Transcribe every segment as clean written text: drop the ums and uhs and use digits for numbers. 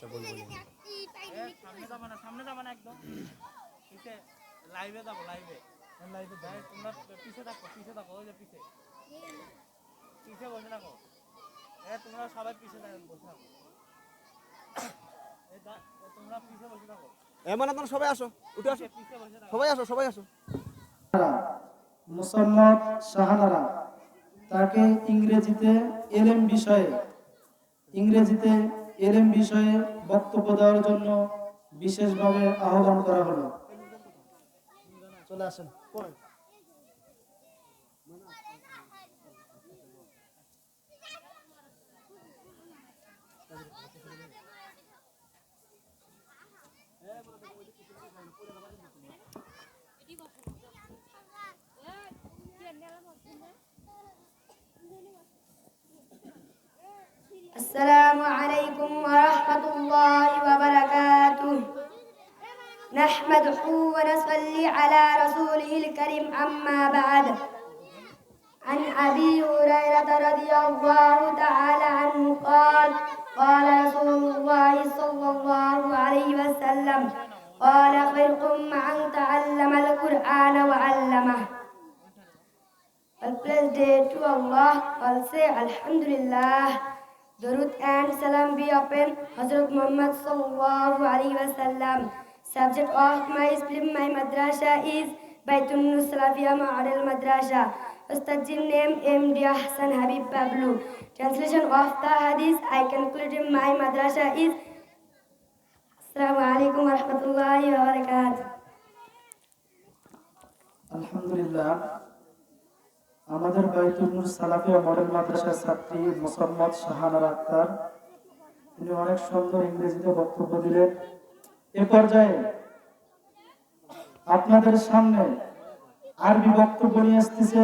সামনে যাবে না, সামনে যাবে না, একদম পিছে লাইভে যাবো, লাইভে লাইভে যাই। তোমরা পিছে থাকো, পিছে থাকো, ওই যে পিছে পিছে বসে থাকো। তোমরা সবাই পিছে বসে থাকো, তোমরা পিছে বসে থাকো। এমন আপনারা সবাই আসো, উঠে আসো, সবাই আসো, সবাই আসো। মোসাম্মদ শাহানারা, তাকে ইংরেজিতে এলএম বিষয়ে বক্তব্য দেওয়ার জন্য বিশেষভাবে আহ্বান করা হলো। চলে আসেন। السلام عليكم ورحمة الله وبركاته. نحمده ونصلي على رسوله الكريم، أما بعد. عن أبي هريرة رضي الله تعالى عنه قال قال رسول الله صلى الله عليه وسلم قال خيركم من تعلم القرآن وعلمه. All praise day to Allah. All say Alhamdulillah. Durud and salam be upon Hazrat Muhammad sallallahu alaihi wasallam. Subject of my film, my madrasa is Baitun Salafia Model Madrasa. Ustad's name M.D. Hassan Habib Bablu. Translation of the hadith I conclude in my madrasa is Assalamu alaikum wa rahmatullahi wa barakatuh. আলহামদুলিল্লাহ, আমাদের বাইতুল নূর Salafia model মাদ্রাসার ছাত্রী মোসাম্মদ শাহানারা আক্তার, তিনি অনেক সুন্দর ইংরেজিতে বক্তব্য দিলেন। এ পর্যায়ে আপনাদের সামনে আরবি বক্তব্য নিয়ে আসতেছে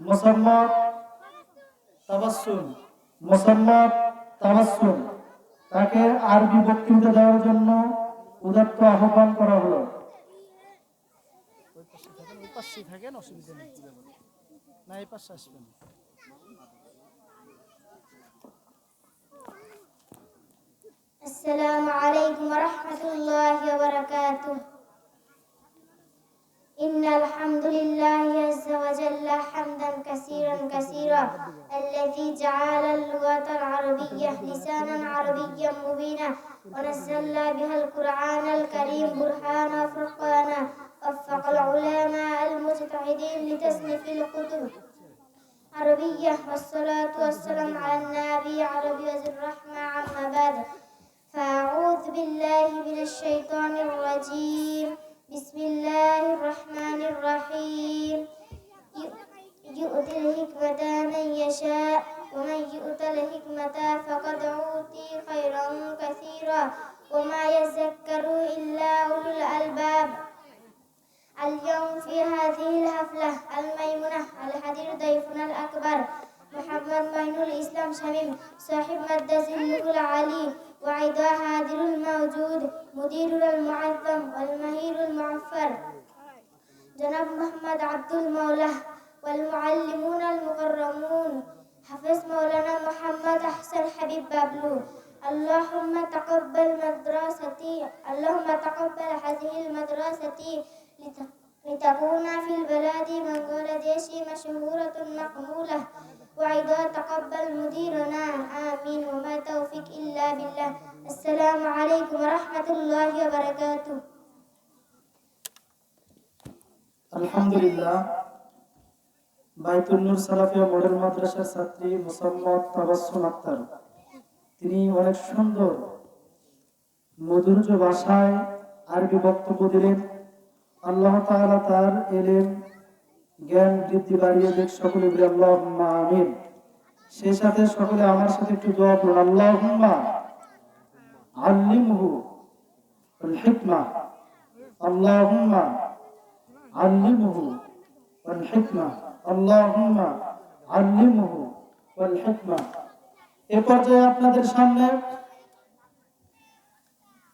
মোসাম্মদ তাবাসসুম। তাকে আরবি বক্তৃতা দেওয়ার জন্য উদাত্ত আহ্বান করা হলো। السلام عليكم ورحمة الله وبركاته. إن الحمد لله عز وجل حمدا كثيرا كثيرا الذي جعل اللغة العربية لسانا عربيا مبينا ونزل بها القرآن الكريم برهانا فرقانا وفق العلماء المجتهدين لتصنيف الكتب عربية والصلاة والسلام على النبي عربي ذي الرحمة. عما بعد، فأعوذ بالله من الشيطان الرجيم. بسم الله الرحمن الرحيم. يؤتي الحكمة من يشاء ومن يؤت الحكمة فقد أوتي خيرا كثيرا وما يذكر إلا أولو الألباب. اليوم في هذه الحفلة الميمونة الحضر ضيفنا الأكبر محمد معين الإسلام شميم صاحب مدرسة النور العلي، وعيدا هادر الموجود مديرنا المعظم والمهير المعفر جناب محمد عبد المولى، والمعلمون المكرمون حفظ مولانا محمد أحسن حبيب بابلو. اللهم تقبل مدرستي، اللهم تقبل هذه المدرسة لتكون في البلاد بنغلاديش مشهورة مقبولة، وعيدا تقبل مديرنا آمين، وما توفيق إلا بالله. السلام عليكم ورحمة الله وبركاته. আলহামদুলিল্লাহ, বাইতুল নূর সালাফিয়া মডেল মাদ্রাসার ছাত্রী মোসাম্মদ তাবাসসুম আক্তার, তিনি অনেক সুন্দর মধুর্য ভাষায় আরবি বক্তব্য দিলেন। আল্লাহ তাআলা তার ইলম জ্ঞান বৃদ্ধি বাড়িয়ে দেখ, সকলে বলি আল্লাহুম্মা আমিন। সেই সাথে সকলে আমার সাথে একটু দোয়া করুন, আল্লাহুম্মা আল্লিমহু আল হিকমা, আল্লাহুম্মা আল্লিমহু আল হিকমা, আল্লাহুম্মা আল্লিমহু আল হিকমা। এ পর্যায়ে আপনাদের সামনে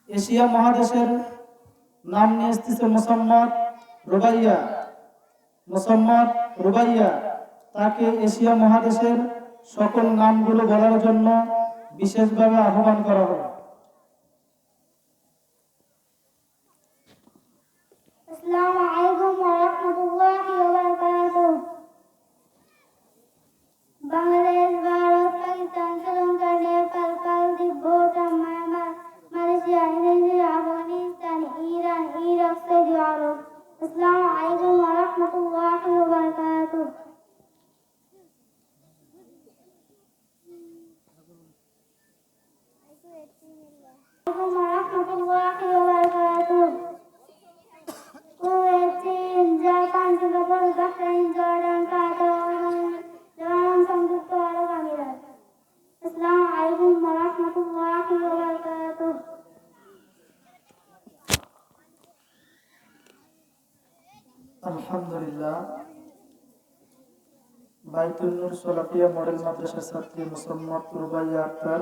এশিয়া মহাদেশের নাম নিয়ে এসেছে মোসাম্মদ রুবাইয়া। তাকে এশিয়া মহাদেশের সকল নামগুলো বলার জন্য বিশেষভাবে আহ্বান করা হলো। अस्सलामु अलैकुम व रहमतुल्लाहि व बारकातुहू। Bangladesh, Bharat, Pakistan, Sri Lanka, Nepal, Maldives, Bhutan, Myanmar, Malaysia, Indonesia, Afghanistan, Iran, Iraq, সৌদি আরব। আসসালামু আলাইকুম ওয়া রাহমাতুল্লাহি ওয়া বারাকাতুহু। আসসালামু আলাইকুম ওয়া রাহমাতুল্লাহি ওয়া বারাকাতুহু। কুয়েত, চীন, জাপান, সিঙ্গাপুর, বাহরাইন, জর্ডান, কাতার, ওমান, লেবানন, সংযুক্ত আরব আমিরাত। আসসালামু আলাইকুম ওয়া রাহমাতুল্লাহি ওয়া বারাকাতুহু। আলহামদুলিল্লাহ, বাইতুল নূর সোলাফিয়া মডেল মাদ্রাসার ছাত্রী মুসাম্মদ রুবাইয়া আক্তার,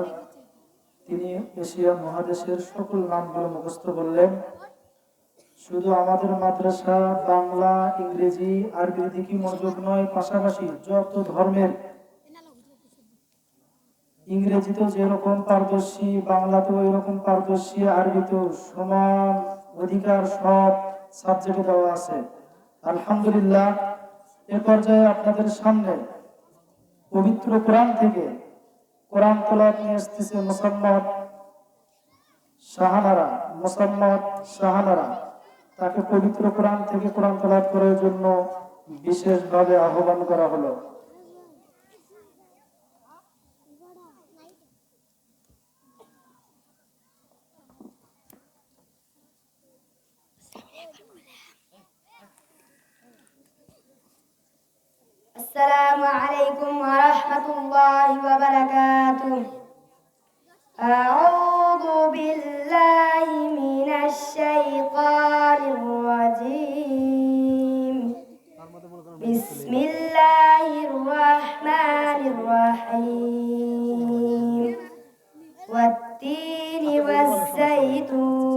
তিনি এশিয়া মহাদেশের সকল নামগুলো মুখস্থ করলেন। শুধু আমাদের মাদ্রাসা বাংলা, ইংরেজি, আরবি দিকে মনোযোগ নয়, পাশাপাশি যত ধর্মের, ইংরেজিতেও যেরকম পারদর্শী, বাংলাতেও এরকম পারদর্শী, আরবিতেও সমান অধিকার সব সাবজেক্টে দেওয়া আছে। আলহামদুলিল্লাহ, এ পর্যায়ে আপনাদের সামনে পবিত্র কোরআন থেকে কোরআন তেলাওয়াত নিয়ে আসতেছে মুসাম্মদ শাহানারা। তাকে পবিত্র কোরআন থেকে কোরআন তেলাওয়াত করার জন্য বিশেষভাবে আহ্বান করা হলো। السلام عليكم ورحمة الله وبركاته. أعوذ بالله من الشيطان الرجيم. بسم الله الرحمن الرحيم. والتين والزيتون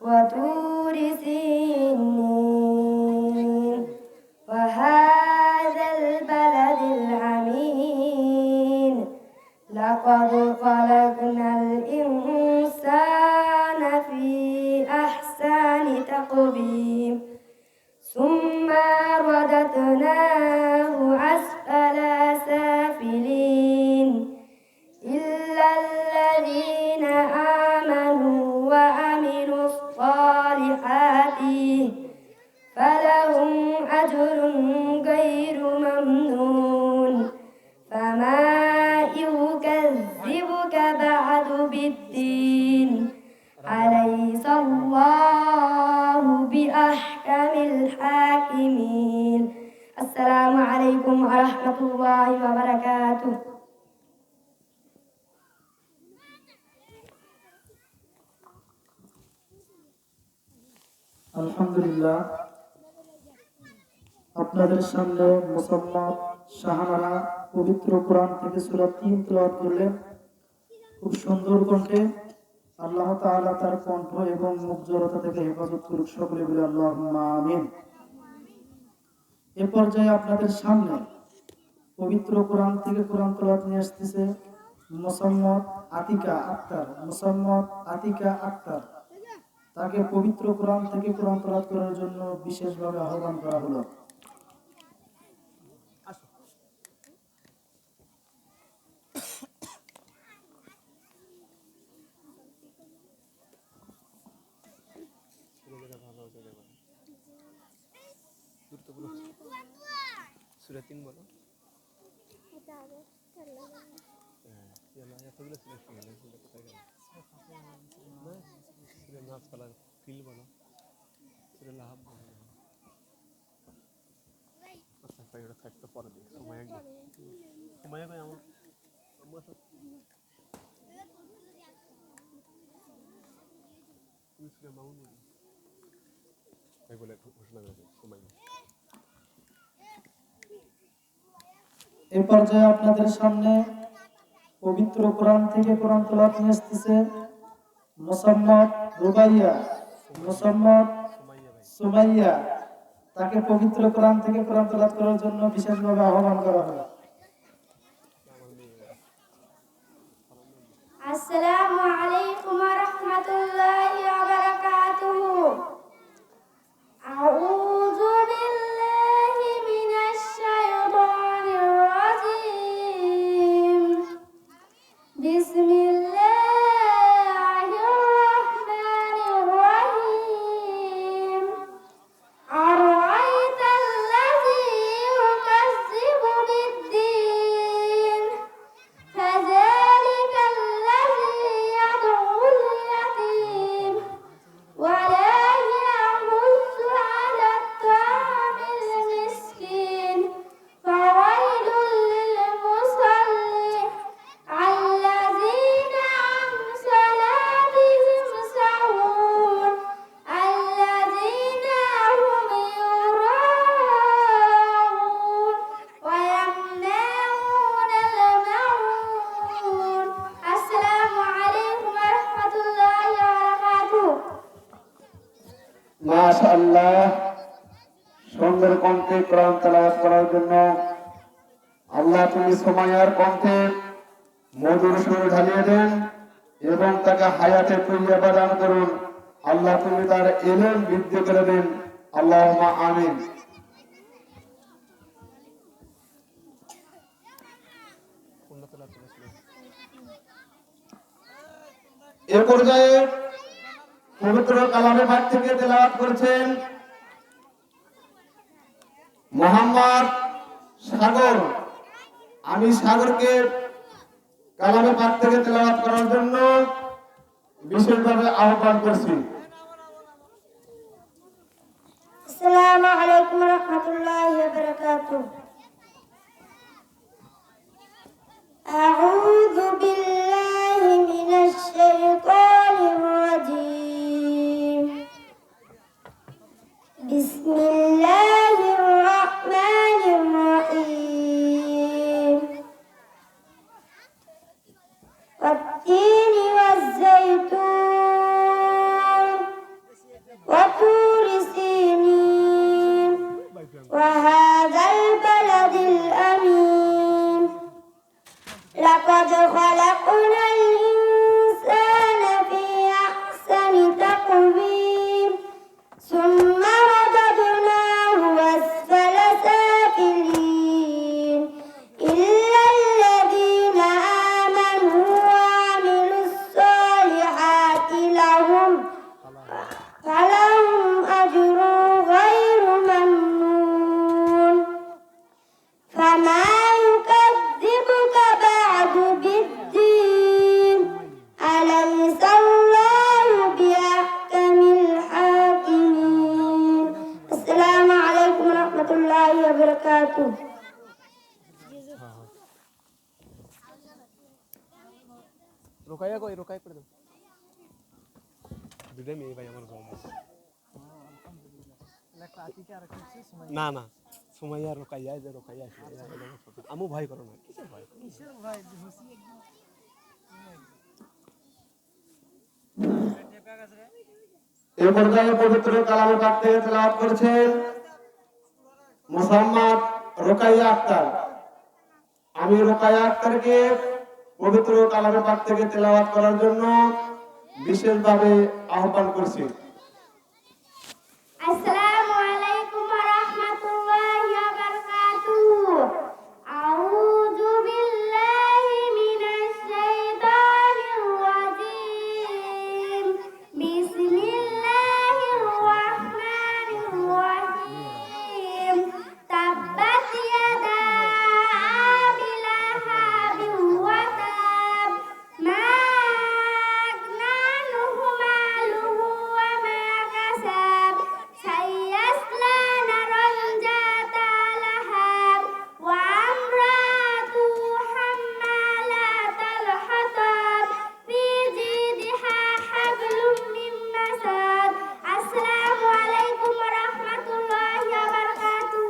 وطور سينين وهذا البلد الأمين. لقد خلقنا الإنسان في أحسن تقويم ثم رددناه أسفل سافلين إلا الذين آمنوا وعملوا الصالحات فلهم أجر غير ممنون. فما يكذبك بعد بالدين أليس الله بأحكم الحاكمين. السلام عليكم ورحمة الله وبركاته. আলহামদুলিল্লাহ, আপনাদের সামনে মুসাম্মদ শাহানারা পবিত্র কোরআন থেকে সূরা ৩ তেলাওয়াত করলেন খুব সুন্দর কণ্ঠে। আল্লাহ তাআলা তার কণ্ঠ এবং মুখ জড়তা থেকে হেফাজত করুক, সকলে বলে আল্লাহুম্মা আমিন। এ পর্যায়ে আপনাদের সামনে পবিত্র কোরআন থেকে কোরআন তেলাওয়াত নিয়ে আসতেছে মুসাম্মদ আতিকা আক্তার। তাকে পবিত্র কোরআন থেকে কোরআন তেলাওয়াত করার জন্য বিশেষভাবে আহ্বান করা হলো। সূরা ৩ বলো। এতগুলো সিলেকশন হলো, কোথায় গেল? সূরা নাস পালার ফিল বলো, সূরা লাহাব বলো। আচ্ছা এটা থাকতে পরে দিই, সময় একদম সময় কই আমার আমরা সব তুমি সূরা মাউন বলো, তাই বলে ঘোষণা করেছে সময় নেই। এই পর্যায়ে আপনাদের সামনে পবিত্র কোরআন থেকে কোরআন তেলাওয়াত নিয়ে আসতেছে মুসাম্মদ সুমাইয়া। তাকে পবিত্র কোরআন থেকে কোরআন তেলাওয়াত করার জন্য বিশেষভাবে আহ্বান করা হলো। আসসালামু আলাইকুম ওয়া রাহমাতুল্লাহি ওয়া বারাকাতুহু। بسم الله الرحمن الرحيم أرأيت الذي يكذب بالدين فذلك الذي يدعو اليتيم ولا يحض على الطعام المسكين فويل للمصلين الذين عن صلاتهم سهون الذين هم يراءون ويمنعون الماعون السلام عليكم ورحمة الله وبركاته মাশাআল্লাহ, সুন্দর কণ্ঠে কোরআন তেলাওয়াত করার জন্য আল্লাহ তুমি সুমাইয়ার কণ্ঠে মধুর সুর ঢালিয়ে দেন এবং তাকে হায়াতে তৈয়বা দান করুন। আল্লাহ তুমি তার ইলম বৃদ্ধি করে দেন। আল্লাহুম্মা আমিন। এ পর্যায়ে পবিত্র কালামে পাক থেকে তেলাওয়াত করেছেন মোহাম্মদ সাগর। আমি সাগরকে কালামে পাক থেকে তেলাওয়াত করার জন্য বিশেষভাবে আহ্বান করছি। السلام عليكم ورحمة الله وبركاته أعوذ بالله من الشيطان الرجيم بسم الله الرحمن الرحيم والتين والزيتون وطور سينين وهذا البلد الأمين لقد خلقنا الإنسان في أحسن تقويم ثم رددناه أسفل سافلين إلا الذين آمنوا وعملوا الصالحات لهم أجر غير ممنون فما يكذبك بعد بالدين أليس الله بأحكم الحاكمين السلام عليكم ورحمة الله وبركاته রোকাইয়া কই রোকাই করে দাও দুইটা মেয়ে ভাই আমার জমা না না সুমাইয়া রোকাইয়া যে রোকাইয়া আমু ভয় করো না কিসের ভয় এই পর্যায়ে পবিত্র কালামে পাক থেকে তেলাওয়াত করেছেন মোহাম্মদ রোকাইয়া আক্তার। আমি রোকাইয়া আক্তারকে পবিত্র কালামে পাক থেকে তেলাওয়াত করার জন্য বিশেষভাবে আহ্বান করছি। السلام عليكم ورحمة الله وبركاته أعوذ بالله من الشيطان الرجيم بسم الله الرحمن الرحيم تبت يدا أبي لهب وتب ما أغنى عنه ماله وما كسب سيصلى نارا ذات لهب وامرأته حمالة الحطب في جيدها حبل من مسد السلام عليكم ورحمة الله وبركاته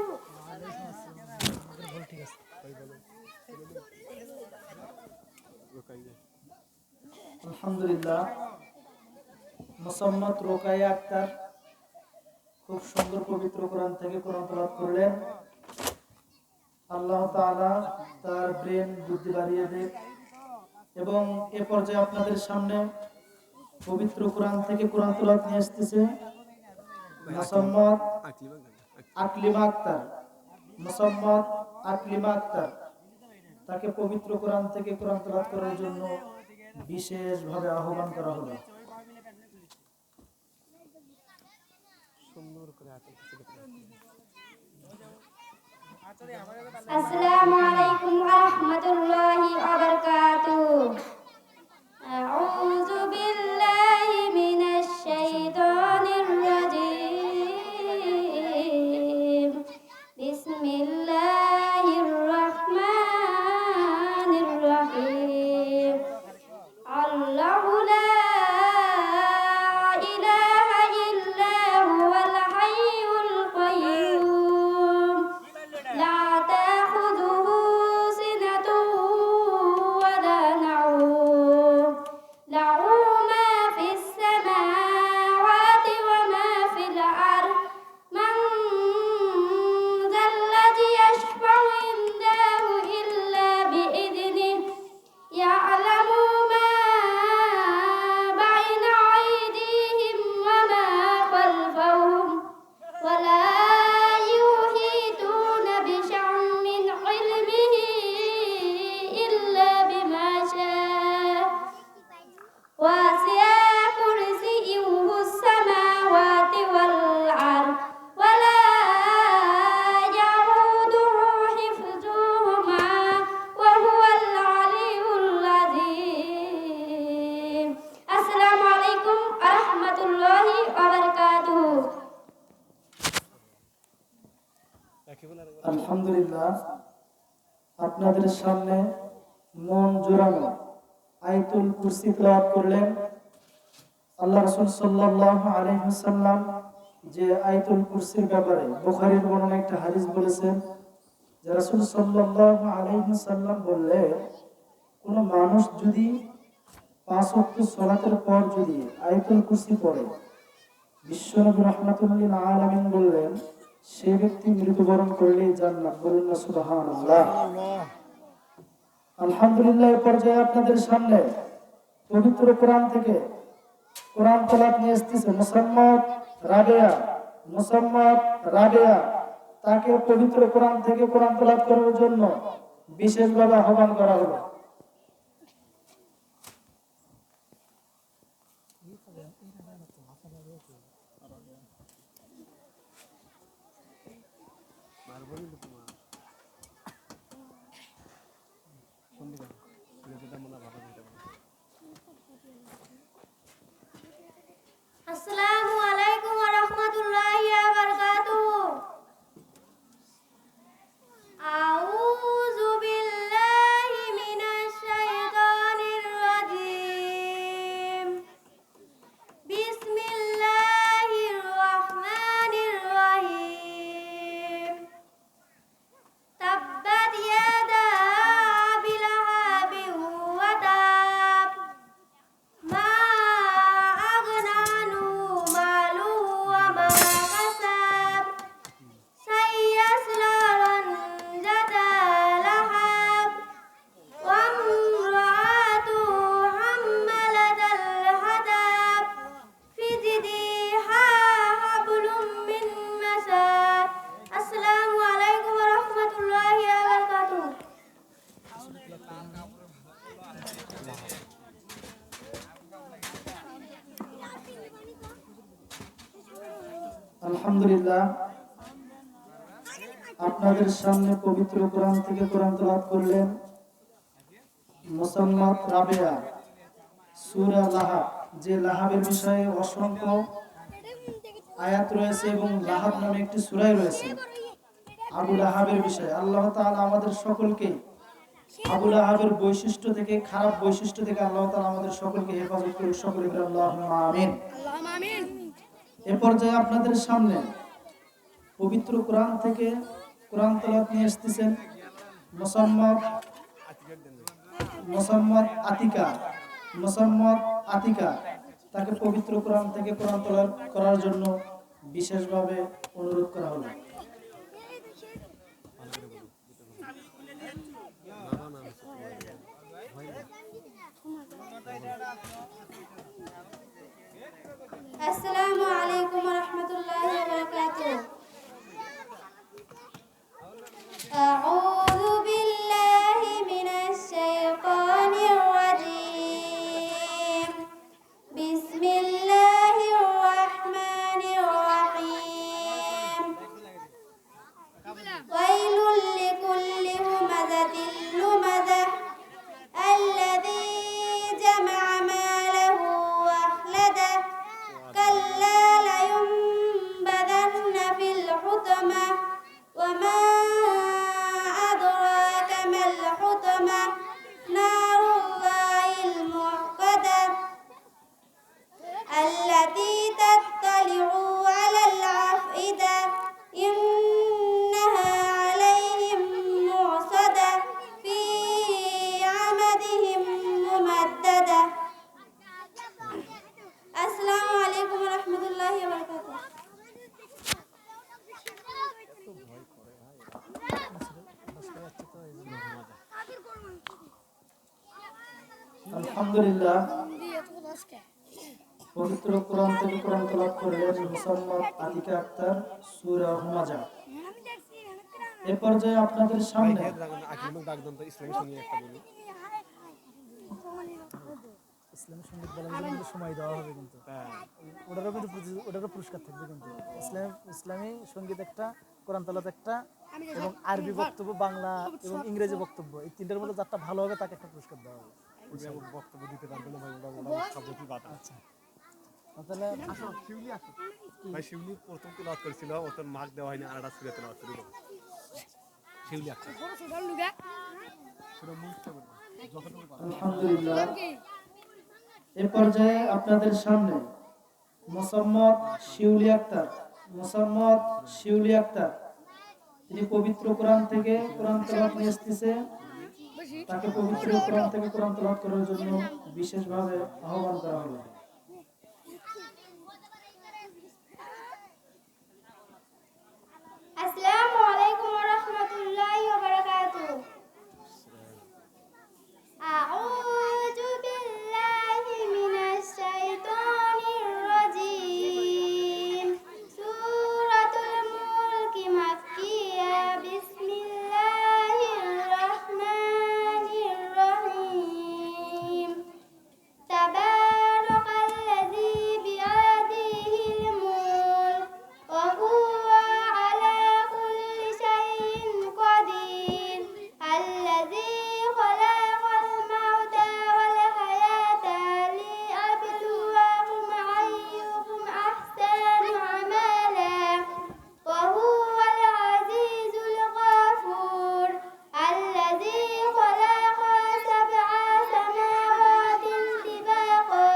আলহামদুলিল্লাহ, মোসাম্মদ রোকাইয়া আক্তার খুব সুন্দর পবিত্র কোরআন থেকে কোরআন তেলাওয়াত করলেন। আল্লাহ তাআলা তার ব্রেন বুদ্ধি বাড়িয়ে দেয় এবং এ পর্যায়ে আপনাদের সামনে পবিত্র কোরআন থেকে কোরআন তেলাওয়াত নিয়ে আসতেছে মোসাম্মদ আকলিমা আক্তার। মোসাম্মদ আকলিমা আক্তার, তাকে পবিত্র কোরআন থেকে কোরআন তেলাওয়াত করার জন্য বিশেষভাবে আহ্বান করা হলো। সুন্দর করে আয়াতুল কুরসি আসসালামু আলাইকুম ওয়া রাহমাতুল্লাহি ওয়া বারাকাতুহু। আউযু বিল্লাহি মিনাশ শাইতানির রাজীম। বিসমিল্লাহির রাহমানির রাহিম। আল্লাহু লা ইলাহা ইল্লা হুয়াল হাইয়ুল কাইয়্যুম। لا تأخذه سنة ولا نوم له ما في السماوات وما في الأرض من ذا الذي يشفع عنده إلا بإذنه يعلم ما بين أيديهم وما خلفهم ولا يحيطون بشيء من علمه إلا بما شاء وسع كرسيه السماوات والأرض ولا يعوده حفظهما وهو العلي العظيم. السلام عليكم ورحمة الله وبركاته. আলহামদুলিল্লাহ, আপনাদের সামনে মন জোড়ানো আয়াতুল কুরসি তেলাওয়াত করলেন। আল্লাহ রাসূল সাল্লাল্লাহু আলাইহি ওয়াসাল্লাম যে আয়াতুল কুরসির ব্যাপারে বুখারীর বর্ণনা একটা হাদিস বলেছেন যে রাসূল সাল্লাল্লাহু আলাইহি ওয়াসাল্লাম বললেন, কোন মানুষ যদি 5 ওয়াক্ত সালাতের পর যদি আয়াতুল কুরসি পড়ে, বিশ্বনবী রাহমাতুল লিল আলামিন বললেন, সেই ব্যক্তি মৃত্যুবরণ করলে জান্নাত। বলুন না সুবহানাল্লাহ। আলহামদুলিল্লাহ, এই পর্যায়ে আপনাদের সামনে পবিত্র কোরআন থেকে কোরআন তেলাওয়াত নিয়ে এসেছে মুসাম্মদ রাবেয়া। তাকে পবিত্র কোরআন থেকে কোরআন তেলাওয়াত করার জন্য বিশেষভাবে আহ্বান করা হলো। আসসালামু আলাইকুম ওয়া রাহমাতুল্লাহি ওয়া বারাকাতুহু। আউযু বিল্লাহি মিনাশ শাইতানির রাজীম। বিসমিল্লাহির রাহমানির রাহিম। তাব্বাত ইয়াদা আবি লাহাবিন ওয়া তাব। মা আগনা আনহু মালুহু ওয়া মা কাসাব। সায়াসলা যাতা লাহাব। ওয়া ইমরাতুহু হাম্মালাতাল হাতাব। ফি জিদিহা হাবলুম মিন মাসাদ। আসসালামু আলাইকুম ওয়া রাহমাতুল্লাহি ওয়া বারাকাতুহু। আলহামদুলিল্লাহ, আপনাদের সামনে পবিত্র কোরআন থেকে কোরআন তেলাওয়াত করলেন মুসাম্মদ রাবেয়া, সূরা লাহাব। যে লাহাবের বিষয়ে অসংখ্য আয়াত রয়েছে এবং লাহাব নামে একটি সূরাই রয়েছে। আবু লাহাবের বিষয়ে আল্লাহ তাআলা আমাদের সকলকে আবু লাহাবের বৈশিষ্ট্য থেকে, খারাপ বৈশিষ্ট্য থেকে আল্লাহ তাআলা আমাদের সকলকে হেফাজত করুন। সকলে বলি আল্লাহুম্মা আমিন। এ পর্যায়ে আপনাদের সামনে পবিত্র কোরআন থেকে কোরআন তেলাওয়াত নিয়ে এসেছেন মুসাম্মদ আতিকা। তাকে পবিত্র কোরআন থেকে কোরআন তেলাওয়াত করার জন্য বিশেষভাবে অনুরোধ করা হলো। আসসালামু আলাইকুম ওয়া রাহমাতুল্লাহি ওয়া বারাকাতুহু। আউযু বিল্লাহি আলহামদুলিল্লাহ, পবিত্র কোরআন থেকে কোরআন তেলাওয়াত করলেন মুসাম্মদ আতিকা আক্তার, সূরা হুমাজা। এ পর্যায়ে আপনাদের সামনে ইসলামী সঙ্গীত একটা বলি। ইসলামী সঙ্গীত বলার জন্য কিন্তু সময় দেওয়া হবে, কিন্তু ওটারও কিন্তু ওটারও পুরস্কার থাকবে। কিন্তু ইসলামী সঙ্গীত একটা, কোরআন তেলাওয়াত একটা, এবং আরবি বক্তব্য, বাংলা এবং ইংরেজি বক্তব্য, এই তিনটার মধ্যে যারটা ভালো হবে তাকে একটা পুরস্কার দেওয়া হবে। বক্তব্য দিতে পারবে না ভাই, ওটা শব্দটি বাধা। আচ্ছা, তাহলে ভাই শিউলি প্রথম তেলাওয়াত করেছিল, ওর তো মার্ক দেওয়া হয়নি, আর একটা সুরে তেলাওয়াত করেছিল শিউলি আক্তার। আলহামদুলিল্লাহ, এ পর্যায়ে আপনাদের সামনে মোসাম্মদ শিউলি আক্তার, তিনি পবিত্র কোরআন থেকে কোরআন তেলাওয়াত নিয়ে এসেছে। তাকে পবিত্র কোরআন থেকে কোরআন তেলাওয়াত করার জন্য বিশেষভাবে আহ্বান করা হলো। আসসালামু আলাইকুম ওয়া রাহমাতুল্লাহি ওয়া বারাকাতুহু। আউযু বিল্লাহি মিনাশ শাইতানির রাজীম। সূরাতুল মুলক মাক্কিয়া। বিসমিল্লাহির রাহমানির রাহিম। তাবারাকাল্লাযী বিয়াদিহিল মুলক ওয়া হুয়া আলা কুল্লি শাইইন কাদির। আল্লাযী খালাকাল মাউতা ওয়াল হায়াতা লিয়াবলুয়াকুম আইয়ুকুম আহসানু আমালা ওয়া হুয়াল আজিজুল গফুর। আল্লাযী খালাকা সাবআ সামাওয়াতিন তিবাকা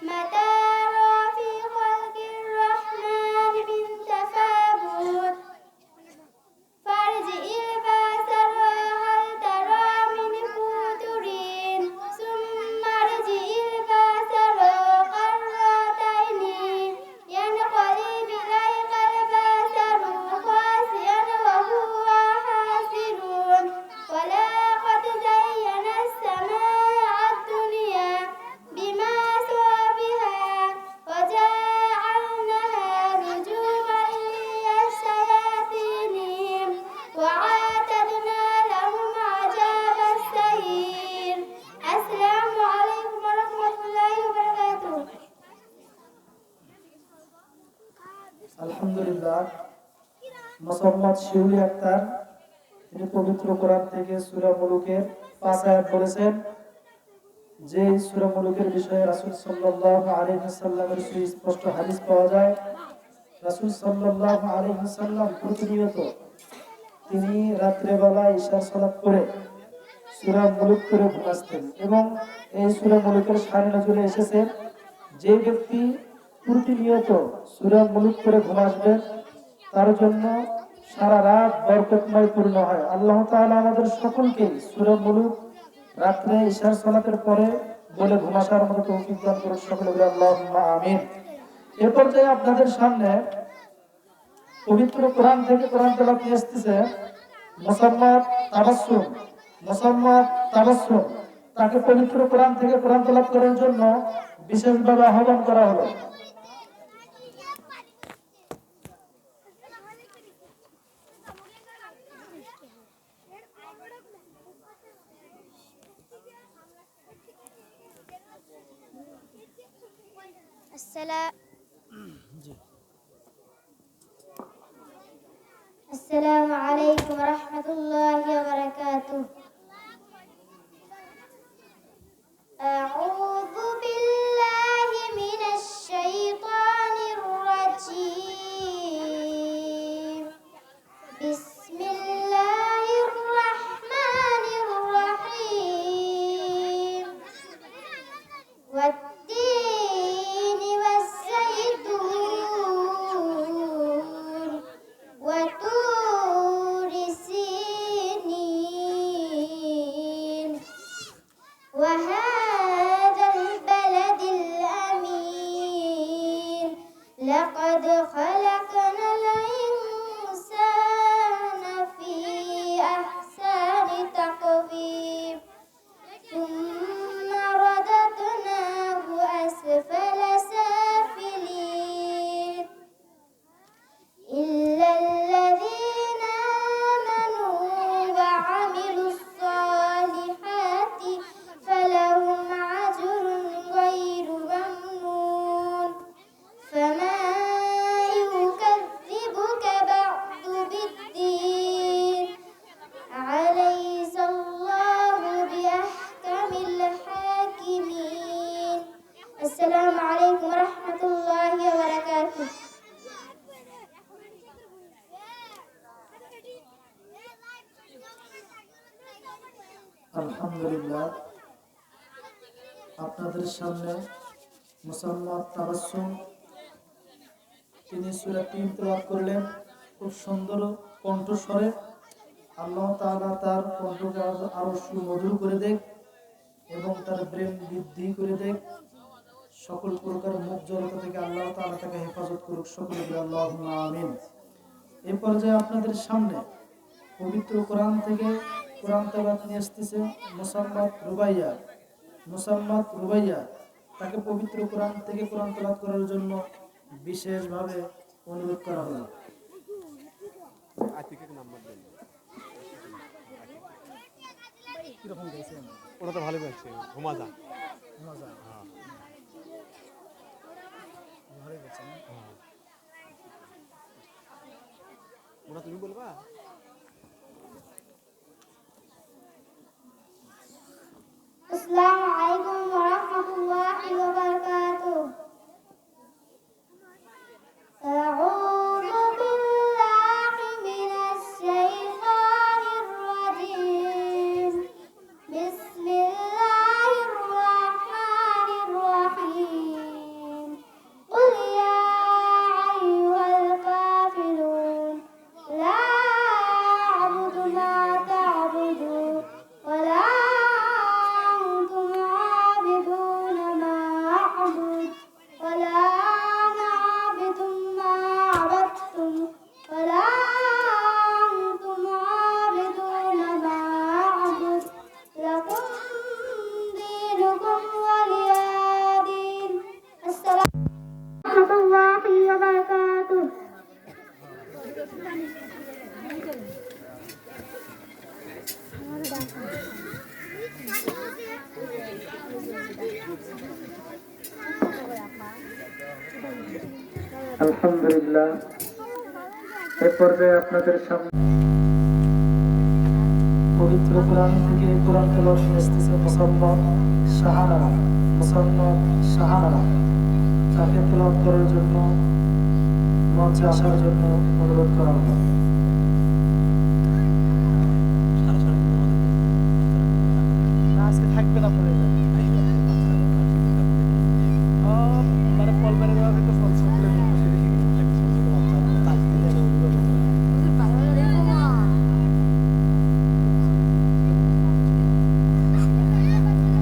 মা তারা ফি খালকির রাহমানি মিন তাফাবুত। ফারজি'il basara hal tara min futurin summa rji'il basara qarrataini yanqalib ilaykal basaru khasi'an wa huwa hasirun wa laqad zayyana as-samaa'a ad-dunya bimasaabiha wa ja'alnaha rujuman lish-shayatin wa a'tadna lahum 'adhab as-sa'ir. Assalamu alaykum wa rahmatullahi wa barakatuh. আলহামদুলিল্লাহ, মোসাম্মদ শিউলি আক্তার, তিনি পবিত্র কোরআন থেকে সূরা মুলুকের 5 আয়াত বলেছেন। যে সূরা মুলুকের বিষয়ে রাসূল সাল্লাল্লাহু আলাইহি ওয়াসাল্লামের সুস্পষ্ট হাদিস পাওয়া যায়। রাসূল সাল্লাল্লাহু আলাইহি ওয়াসাল্লাম প্রতিনিয়ত তিনি রাত্রে বেলা ইশার সালাত পড়ে সূরা মুলুক করে ঘুমাতেন, এবং এই সূরা মুলুকের শানে নজরে এসেছে যে ব্যক্তি প্রতিনিয়ত সূরা মুলুক করে ঘুমাবেন তার জন্য সারা রাত বরকতময় পূর্ণ হয়। আল্লাহ তাআলা আমাদের সকলকে সূরা মুলুক রাত্রে ইশার সালাতের পরে বলে ঘুমাসার মতো তৌফিক দান করুন, সকলে বলে আল্লাহুম্মা আমিন। এ পর্যায়ে আপনাদের সামনে পবিত্র কোরআন থেকে কোরআন তেলাওয়াত নিয়ে আসতেছে মোসাম্মদ তাবাসসুম। তাকে পবিত্র কোরআন থেকে কোরআন তেলাওয়াত করার জন্য বিশেষভাবে আহ্বান করা হলো। السلام عليكم ورحمة الله وبركاته. أعوذ بالله من الشيطان الرجيم. بسم الله الرحمن الرحيم. والتين والزيتون وطور سينين وهذا البلد الأمين. لقد خلقنا الإنسان في أحسن تقويم ثم السلام عليكم ورحمة الله وبركاته. আলহামদুলিল্লাহ, আপনাদের সামনে মুসাম্মাদ তাবাসসুম তিনি সূরা 3 তেলাওয়াত করলেন খুব সুন্দর কণ্ঠস্বরে। আল্লাহ তাআলা তার কণ্ঠকে আরো সুমধুর করে দেখ এবং তার প্রেম বৃদ্ধি করে দেখ। সকল প্রকার মুখ জড়তা থেকে আল্লাহ তাআলা তাকে হেফাজত করুক, সকলে বলি আল্লাহুম্মা আমিন। এই পর্যায়ে আপনাদের সামনে পবিত্র কোরআন থেকে কোরআন তেলাওয়াত নিয়ে আসতেছে মুসাম্মাদ রুবাইয়া। তাকে পবিত্র কোরআন থেকে কোরআন তেলাওয়াত করার জন্য বিশেষভাবে অনুরোধ করা হলো। আতিকের নাম্বার দেন। কিরকম গাইছেন? ওরা তো ভালো গাইছে, ঘুমা যা। মজা। ভালো গাইছেন। ওরা তুমি বলবা? السلام عليكم ورحمة الله وبركاته. أعوذ بالله من الشيطان الرجيم. بسم الله الرحمن الرحيم. قل يا أيها الكافرون لا أعبد ما تعبدون ولا أنتم عابدون ما أعبد ولا أنا عابد ما عبدتم ولا أنتم عابدون ما أعبد لكم دينكم ولي دين. السلام ورحمة الله وبركاته. আলহামদুলিল্লাহ, এই পর্যায়ে আপনাদের সামনে পবিত্র কোরআন থেকে কোরআন তেলাওয়াত নিয়ে আসতেছে মুসাম্মাদ শাহানারা। তাকে তেলাওয়াত করার জন্য মঞ্চে আসার জন্য অনুরোধ করা হলো। আজকে থাকবেন আপনারা এখানে। মানে ফল বেড়ে দেওয়া থেকে ফল সকলে বসে রেখে গেছে।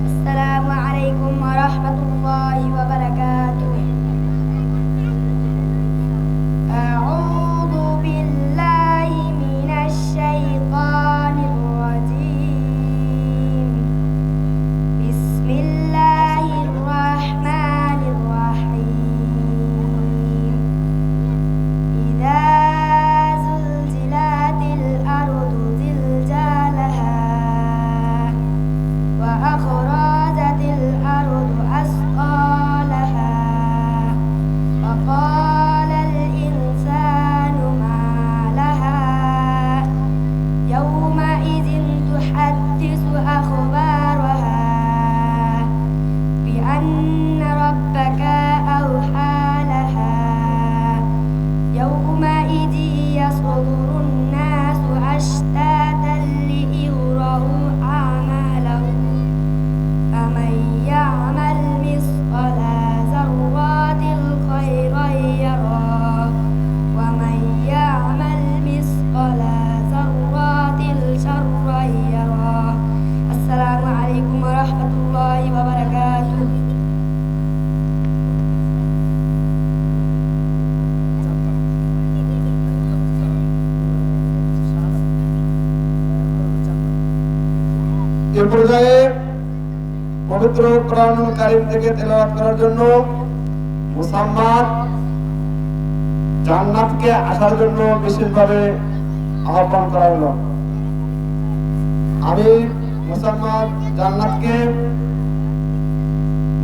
السلام عليكم ورحمة الله وبركاته. أعوذ بالله من الشيطان الرجيم. بسم الله الرحمن الرحيم. إذا زلزلت الأرض زلزالها وأخرجت الأرض أثقالها وقال الإنسان ما لها يومئذ تحدث أخبارها بأن ربك أوحى لها يومئذ يصدر الناس أشتاتا ليروا أعمالهم فمن يعمل مثقال ذرة خيرا يره ومن يعمل مثقال ذرة شرا يره. السلام عليكم ورحمة الله وبركاته. এ পর্যায়ে পবিত্র কোরআনুল কারীম থেকে তেলাওয়াত করার জন্য মুসাম্মাদ জান্নাতকে আসার জন্য বিশেষভাবে আহ্বান করা হলো। আমি মুসাম্মাদ জান্নাতকে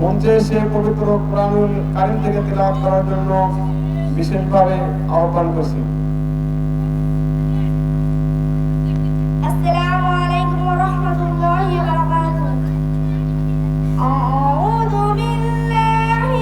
মঞ্চে এসে পবিত্র কোরআনুল কারীম থেকে তেলাওয়াত করার জন্য বিশেষভাবে আহ্বান করছি। السلام عليكم ورحمة الله وبركاته. أعوذ بالله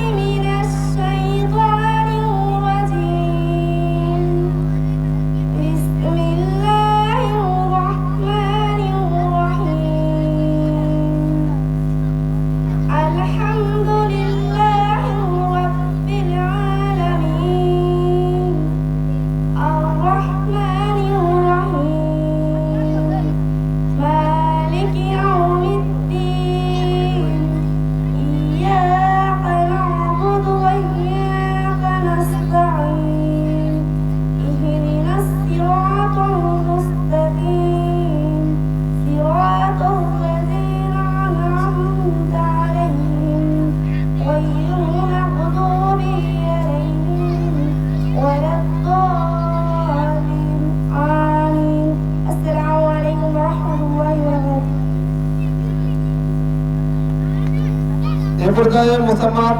এ পর্যায়ে মোসাম্মদ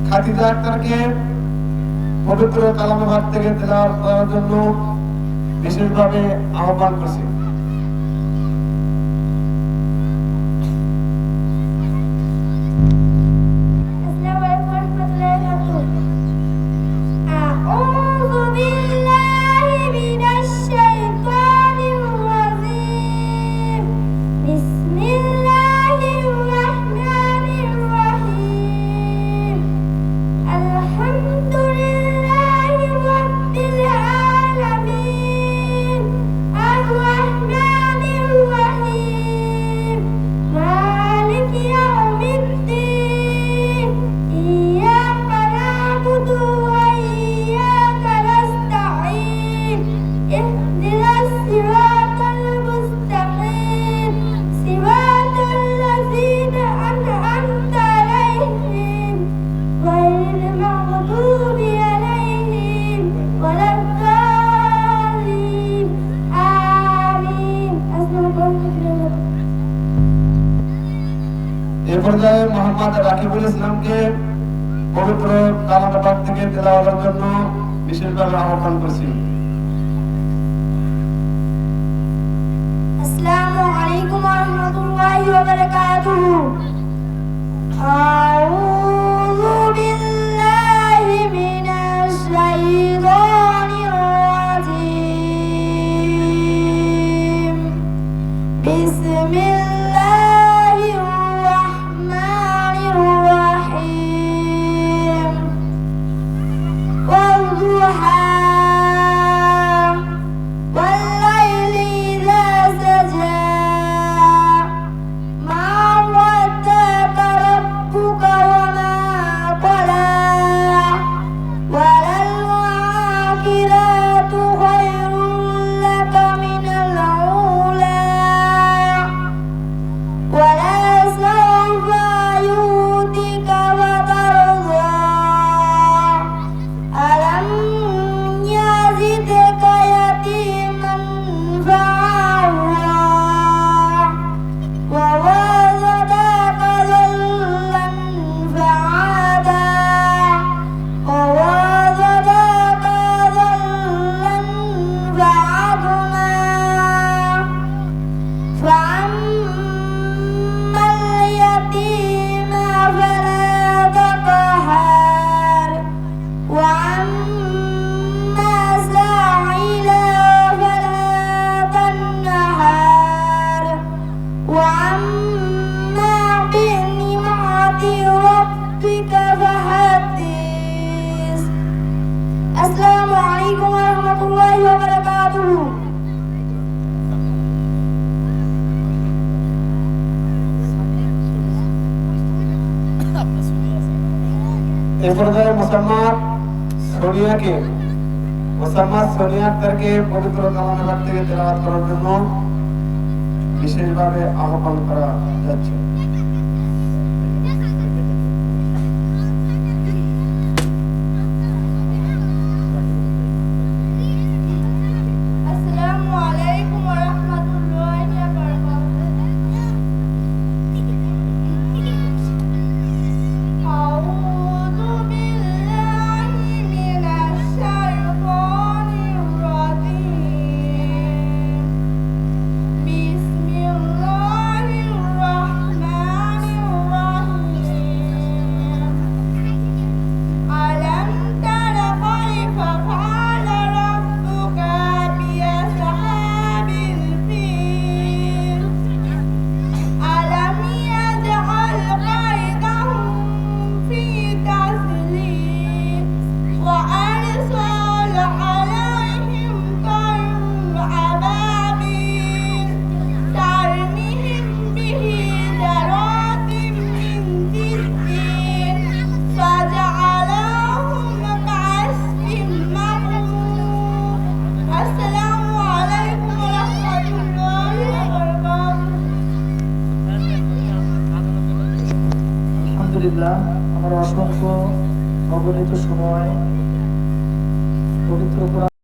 খাদিজা আক্তারকে পবিত্র কালামে পাক থেকে তেলাওয়াত করার জন্য বিশেষভাবে আহ্বান করছি। এ পর্যায়ে মোহাম্মদ রাকিবুল ইসলামকে পবিত্র কালামে পাক থেকে তেলাওয়াতের জন্য বিশেষভাবে আহ্বান করছি। আসসালামু আলাইকুম ওয়া রাহমাতুল্লাহি ওয়া বারাকাতুহু। আউযু বিল্লাহি মিনাশ শাইতানির রাজীম। বিসমিল্লাহির রাহমানির রাহিম। ওয়াদ-দুহা আসসালামু আলাইকুম ওয়া রাহমাতুল্লাহি ওয়া বারাকাতুহু। এ পর্যায়ে মোসাম্মদ সোনিয়া আক্তারকে পবিত্র কালামে পাক থেকে তেলাওয়াত করার জন্য বিশেষভাবে আহ্বান করা যাচ্ছে। আসসালামু আলাইকুম ওয়া রাহমাতুল্লাহি ওয়া বারাকাতুহু। আউযু বিল্লাহি মিনাশ শাইতানির রাজীম। বিসমিল্লাহির রাহমানির রাহিম। আলাম তারা কাইফা ফাআলা রাব্বুকা বিআসহাবিল ফিল। আলাম ইয়াজআল কাইদাহুম ফি তাসলিল ওয়া আরসালা আলাইহিম তায়রুন আবাবিল তারমিহিম বিহিজারাতিম মিন সিজ্জিল ফাজআলাহুম কা'আসফিন মা'কুল। আসসালামু আলাইকুম ওয়া রাহমাতুল্লাহি ওয়া বারাকাতুহু। আলহামদুলিল্লাহ, আমার অসংখ্য অগণিত সময় পবিত্র কোরআন